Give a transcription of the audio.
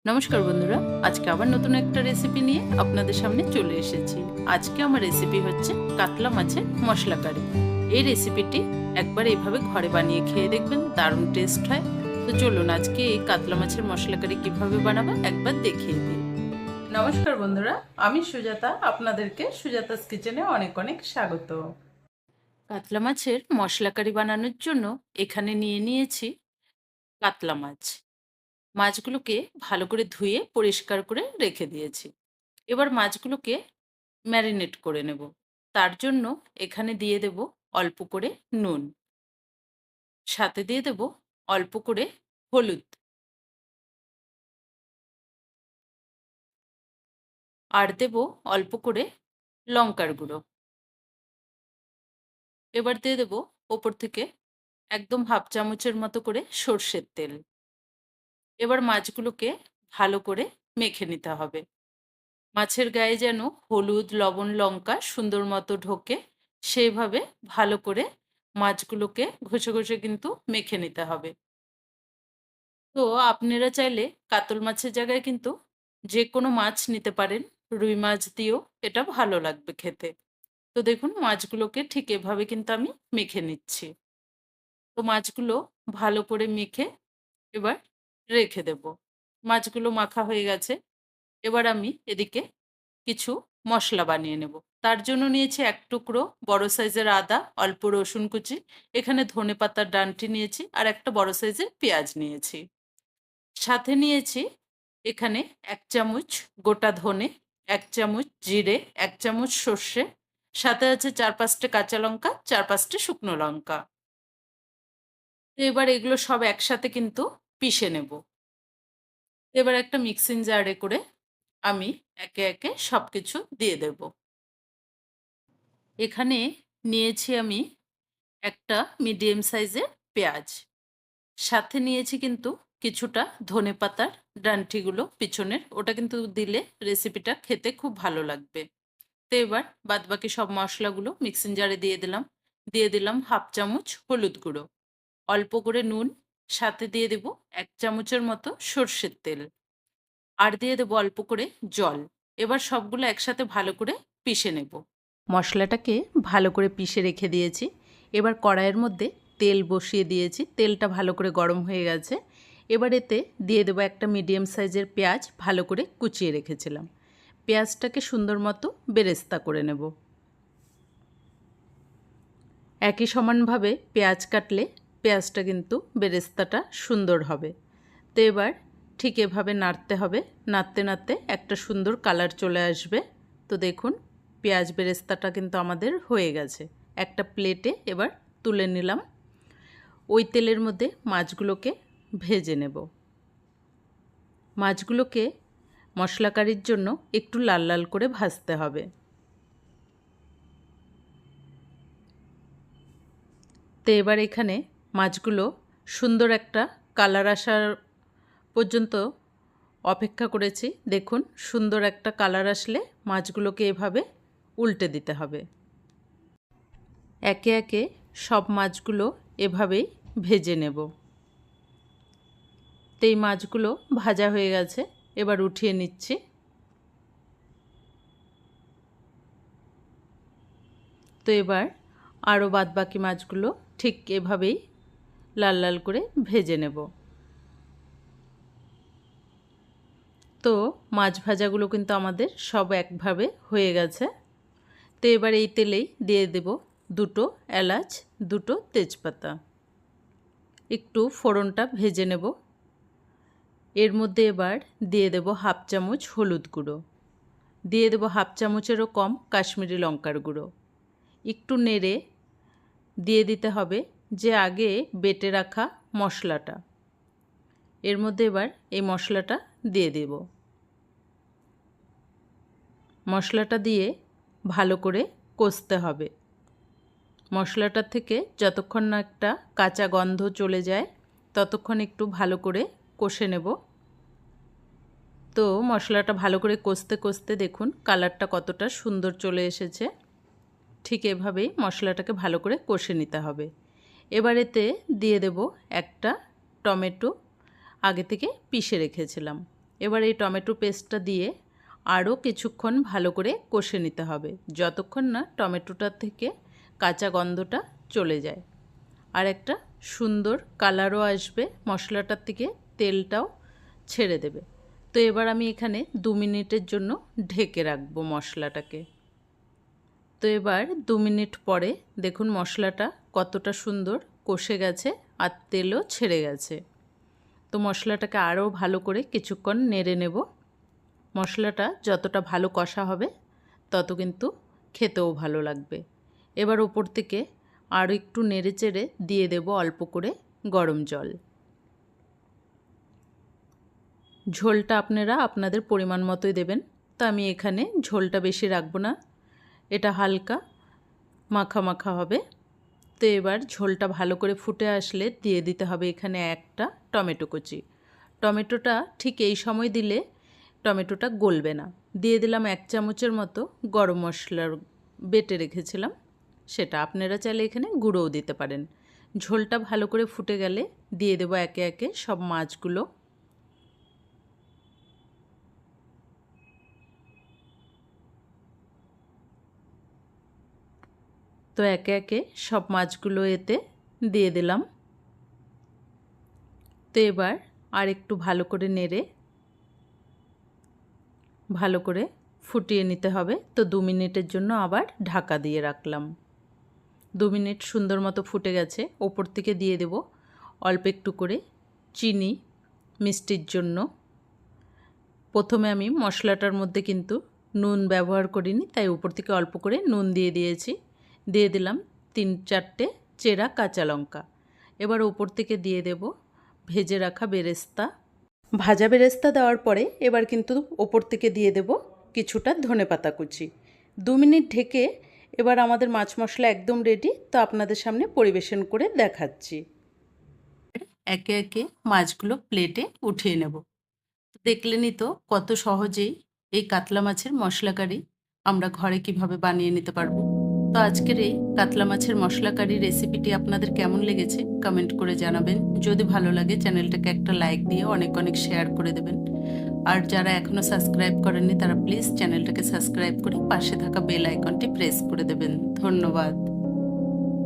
নমস্কার বন্ধুরা, আজকে আবার নতুন একটা রেসিপি নিয়ে আপনাদের সামনে চলে এসেছি। আজকে আমার রেসিপি হচ্ছে কাতলা মাছের মশলা কারি। এই রেসিপিটি একবার এইভাবে ঘরে বানিয়ে খেয়ে দেখবেন, দারুণ টেস্ট হয়। তো চলুন আজকে এই কাতলা মাছের মশলা কারি কিভাবে বানাবো একবার দেখিয়ে দিই। নমস্কার বন্ধুরা, আমি সুজাতা, আপনাদেরকে সুজাতাস কিচেনে অনেক অনেক স্বাগত। কাতলা মাছের মশলা কারি বানানোর জন্য এখানে নিয়ে নিয়েছি কাতলা মাছ। মাছগুলোকে ভালো করে ধুয়ে পরিষ্কার করে রেখে দিয়েছি। এবার মাছগুলোকে ম্যারিনেট করে নেব। তার জন্য এখানে দিয়ে দেব অল্প করে নুন, সাথে দিয়ে দেব অল্প করে হলুদ, আর দেব অল্প করে লঙ্কার গুঁড়ো। এবার দিয়ে দেব ওপর থেকে একদম হাফ চামচের মতো করে সর্ষের তেল। এবার মাছগুলোকে ভালো করে মেখে নিতে হবে। মাছের গায়ে যেন হলুদ, লবণ, লঙ্কা সুন্দর মতো ঢোকে, সেইভাবে ভালো করে মাছগুলোকে ঘষে ঘষে কিন্তু মেখে নিতে হবে। তো আপনারা চাইলে কাতল মাছের জায়গায় কিন্তু যে কোনো মাছ নিতে পারেন। রুই মাছ দিয়েও এটা ভালো লাগবে খেতে। তো দেখুন মাছগুলোকে ঠিক এভাবে কিন্তু আমি মেখে নিচ্ছি। তো মাছগুলো ভালো করে মেখে এবার রেখে দেব। মাছগুলো মাখা হয়ে গেছে। এবার আমি এদিকে কিছু মশলা বানিয়ে নেব। তার জন্য নিয়েছি এক টুকরো বড় সাইজের আদা, অল্প রসুন কুচি, এখানে ধনেপাতার ডাঁটি নিয়েছি, আর একটা বড় সাইজের পেঁয়াজ নিয়েছি। সাথে নিয়েছি এখানে ১ চামচ গোটা ধনে, ১ চামচ জিরে, ১ চামচ সর্ষে, সাথে আছে ৪-৫টে কাঁচা লঙ্কা, ৪-৫টে শুকনো লঙ্কা। তো এবার এগুলো সব একসাথে কিন্তু পিষে নেব। এবার একটা মিক্সিং জারে করে আমি একে একে সবকিছু দিয়ে দেব। এখানে নিয়েছি আমি একটা মিডিয়াম সাইজের পেঁয়াজ, সাথে নিয়েছি কিন্তু কিছুটা ধনেপাতার ডান্টিগুলো পিছনের, ওটা কিন্তু দিলে রেসিপিটা খেতে খুব ভালো লাগবে। তো এবার বাদবাকি সব মশলাগুলো মিক্সিং জারে দিয়ে দিলাম। দিয়ে দিলাম হাফ চামচ হলুদ গুঁড়ো, অল্প করে নুন, সাথে দিয়ে দেব ১ চামচের মতো সর্ষের তেল, আর দিয়ে দেবো অল্প করে জল। এবার সবগুলো একসাথে ভালো করে পিষে নেব। মশলাটাকে ভালো করে পিষে রেখে দিয়েছি। এবার কড়াইয়ের মধ্যে তেল বসিয়ে দিয়েছি। তেলটা ভালো করে গরম হয়ে গেছে। এবার এতে দিয়ে দেবো একটা মিডিয়াম সাইজের পেঁয়াজ ভালো করে কুচিয়ে রেখেছিলাম। পেঁয়াজটাকে সুন্দর মতো বেরেস্তা করে নেব। একই সমানভাবে পেঁয়াজ কাটলে পেঁয়াজটা কিন্তু বেরেস্তাটা সুন্দর হবে। তো এবার ঠিক এভাবে নাড়তে হবে। নাড়তে নাড়তে একটা সুন্দর কালার চলে আসবে। তো দেখুন পেঁয়াজ বেরেস্তাটা কিন্তু আমাদের হয়ে গেছে। একটা প্লেটে এবার তুলে নিলাম। ওই তেলের মধ্যে মাছগুলোকে ভেজে নেব। মাছগুলোকে মশলা কারির জন্য একটু লাল লাল করে ভাজতে হবে। তো এবার এখানে মাছগুলো সুন্দর একটা কালার আসার পর্যন্ত অপেক্ষা করেছি। দেখুন সুন্দর একটা কালার আসলে মাছগুলোকে এভাবে উল্টে দিতে হবে। একে একে সব মাছগুলো এভাবেই ভেজে নেব। তো এই মাছগুলো ভাজা হয়ে গেছে, এবার উঠিয়ে নিচ্ছি। তো এবার আরও বাদবাকি মাছগুলো ঠিক এভাবেই লাল লাল করে ভেজে নেব। তো মাছ ভাজাগুলো কিন্তু আমাদের সব একভাবে হয়ে গেছে। তো এবার এই তেলেই দিয়ে দেব দুটো এলাচ, দুটো তেজপাতা। একটু ফোড়নটা ভেজে নেব। এর মধ্যে এবার দিয়ে দেব হাফ চামচ হলুদ গুঁড়ো, দিয়ে দেব হাফ চামচেরও কম কাশ্মীরি লঙ্কার গুঁড়ো। একটু নেড়ে দিয়ে দিতে হবে যে আগে বেটে রাখা মশলাটা। এর মধ্যে এবার এই মশলাটা দিয়ে দেব। মশলাটা দিয়ে ভালো করে কষতে হবে। মশলাটা থেকে যতক্ষণ না একটা কাঁচা গন্ধ চলে যায় ততক্ষণ একটু ভালো করে কষে নেব। তো মশলাটা ভালো করে কষতে কষতে দেখুন কালারটা কতটা সুন্দর চলে এসেছে। ঠিক এভাবেই মশলাটাকে ভালো করে কষে নিতে হবে। এবার এতে দিয়ে দেব একটা টমেটো, আগে থেকে পিষে রেখেছিলাম। এবার এই টমেটো পেস্টটা দিয়ে আরও কিছুক্ষণ ভালো করে কষে নিতে হবে, যতক্ষণ না টমেটোটা থেকে কাঁচা গন্ধটা চলে যায় আর একটা সুন্দর কালারও আসবে, মশলাটার থেকে তেলটাও ছেড়ে দেবে। তো এবার আমি এখানে 2 মিনিটের জন্য ঢেকে রাখবো মশলাটাকে। তো এবার 2 মিনিট পরে দেখুন মশলাটা কতটা সুন্দর কষে গেছে আর তেলও ছেড়ে গেছে। তো মশলাটাকে আরও ভালো করে কিছুক্ষণ নেড়ে নেব। মশলাটা যতটা ভালো কষা হবে তত কিন্তু খেতেও ভালো লাগবে। এবার ওপর থেকে আরও একটু নেড়ে চেড়ে দিয়ে দেব অল্প করে গরম জল। ঝোলটা আপনারা আপনাদের পরিমাণ মতোই দেবেন। তো আমি এখানে ঝোলটা বেশি রাখবো না, এটা হালকা মাখা মাখা হবে। তো এবার ঝোলটা ভালো করে ফুটে আসলে দিয়ে দিতে হবে এখানে একটা টমেটো কুচি। টমেটোটা ঠিক এই সময় দিলে টমেটোটা গলবে না। দিয়ে দিলাম 1 চামচের মতো গরম মশলার বেটে রেখেছিলাম, সেটা আপনারা চাইলে এখানে গুঁড়োও দিতে পারেন। ঝোলটা ভালো করে ফুটে গেলে দিয়ে দেবো একে একে সব মাছগুলো। তো একে একে সব মাছগুলো এতে দিয়ে দিলাম। তো এবার আর একটু ভালো করে নেড়ে ভালো করে ফুটিয়ে নিতে হবে। তো 2 মিনিটের জন্য আবার ঢাকা দিয়ে রাখলাম। 2 মিনিট সুন্দর মতো ফুটে গেছে। ওপর থেকে দিয়ে দেব অল্প একটু করে চিনি মিষ্টির জন্য। প্রথমে আমি মশলাটার মধ্যে কিন্তু নুন ব্যবহার করিনি, তাই উপর থেকে অল্প করে নুন দিয়ে দিয়েছি। দিয়ে দিলাম 3-4টে চেরা কাঁচা লঙ্কা। এবার ওপর থেকে দিয়ে দেব ভেজে রাখা বেরেস্তা। ভাজা বেরেস্তা দেওয়ার পরে এবার কিন্তু ওপর থেকে দিয়ে দেব কিছুটা ধনেপাতা কুচি। 2 মিনিট ঢেকে এবার আমাদের মাছ মশলা একদম রেডি। তো আপনাদের সামনে পরিবেশন করে দেখাচ্ছি। একে একে মাছগুলো প্লেটে উঠিয়ে নেব। দেখলেনই তো কত সহজেই এই কাতলা মাছের মশলা কারি আমরা ঘরে কিভাবে বানিয়ে নিতে পারবো। তো আজকের এই কাতলা মাছের মশলা কারি রেসিপিটি আপনাদের কেমন লেগেছে কমেন্ট করে জানাবেন। যদি ভালো লাগে চ্যানেলটাকে একটা লাইক দিয়ে অনেক অনেক শেয়ার করে দেবেন। আর যারা এখনও সাবস্ক্রাইব করেননি তারা প্লিজ চ্যানেলটাকে সাবস্ক্রাইব করে পাশে থাকা বেল আইকনটি প্রেস করে দেবেন। ধন্যবাদ।